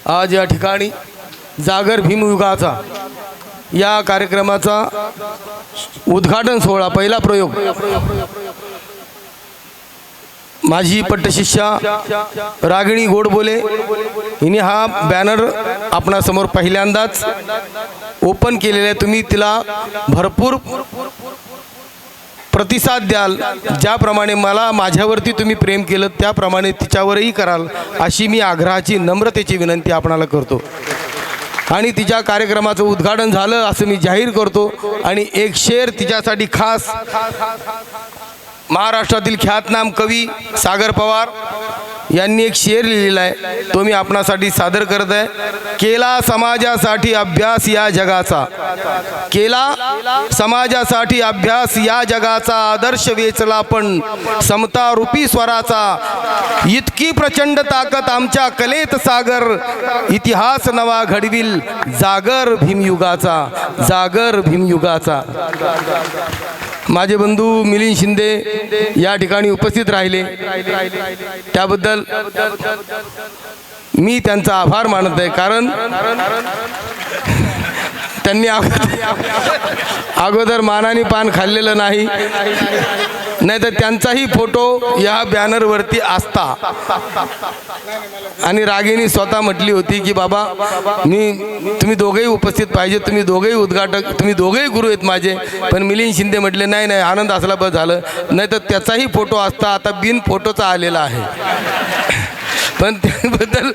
आज या ठिकाणी जागर भीमयुगाचा या कार्यक्रमाचा उद्घाटन सोहळा पहिला प्रयोग माझी पट्टशिष्या रागिणी गोडबोले हिने हा बॅनर आपणासमोर पहिल्यांदाच ओपन केलेला आहे। तुम्ही तिला भरपूर प्रतिसाद द्याल। ज्याप्रमाणे मला माझ्यावरती तुम्ही प्रेम केलं त्याप्रमाणे तिच्यावरही कराल अशी मी आग्रहाची नम्रतेची विनंती आपणाला करतो। आणि तिच्या कार्यक्रमाचं उद्घाटन झालं असं मी जाहीर करतो। आणि एक शेर तिच्यासाठी खास महाराष्ट्रातील ख्यातनाम कवी सागर पवार यांनी एक शेर लिहिलेला आहे, तो मी आपणासाठी सादर करत आहे। केला समाजासाठी अभ्यास या जगाचा, केला समाजासाठी अभ्यास या जगाचा, आदर्श वेचला पण समता रूपी स्वराचा। इतकी प्रचंड ताकद आमच्या कलेत सागर, इतिहास नवा घडविल जागर भीमयुगाचा, जागर भीमयुगाचा। माझे बंधू मिलिंद शिंदे या ठिकाणी उपस्थित राहिले, त्याबद्दल मी त्यांचा आभार मानत आहे। कारण त्यांनी अगोदर मानाने पान खाल्लेलं नाही, नाहीतर त्यांचाही फोटो या बॅनरवरती असता। आणि रागिणी स्वतः म्हटली होती की बाबा तुम्ही दोघेही उपस्थित पाहिजे, तुम्ही दोघेही उद्घाटक, तुम्ही दोघेही गुरु आहेत माझे। पण मिलिंद शिंदे म्हटले नाही नाही, आनंद असला बस झालं, नाहीतर त्याचाही फोटो असता, आता बिन फोटोचा आलेला आहे। पण त्याबद्दल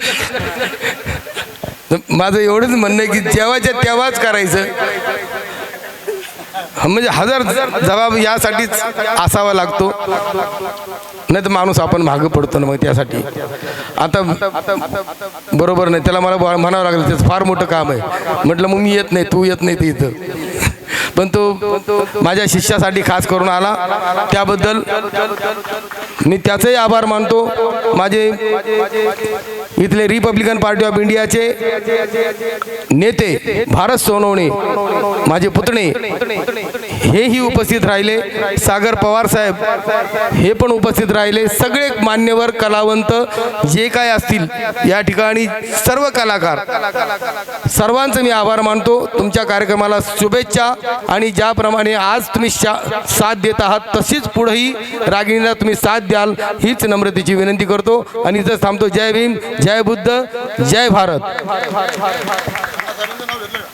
माझं एवढंच म्हणणं आहे की जेव्हाच्या तेव्हाच करायचं, म्हणजे हजार जबाब यासाठीच असावा लागतो, नाही तर माणूस आपण मागं पडतो ना। मग त्यासाठी आता बरोबर नाही, त्याला मला म्हणावं लागलं त्याचं फार मोठं काम आहे। म्हटलं मग मी येत नाही, तू येत नाही ते इथं, पण तो माझ्या शिष्यासाठी खास करून आला, त्याबद्दल मी त्याचेही आभार मानतो। माझे इथले रिपब्लिकन पार्टी ऑफ इंडियाचे नेते भारत सोनवणे, माझे पुतणे हेही उपस्थित राहिले, सागर पवार साहेब हे पण उपस्थित राहिले, सगळे मान्यवर कलावंत जे काय असतील या ठिकाणी सर्व कलाकार, सर्वांचं मी आभार मानतो। तुमच्या कार्यक्रमाला शुभेच्छा। आणि ज्याप्रमाणे आज तुम्ही साथ देत आहात तशीच पुढेही रागिणीला तुम्ही साथ द्याल हीच नम्रतेची विनंती करतो। आणि इथं थांबतो। जय भीम, जय बुद्ध, जय भारत।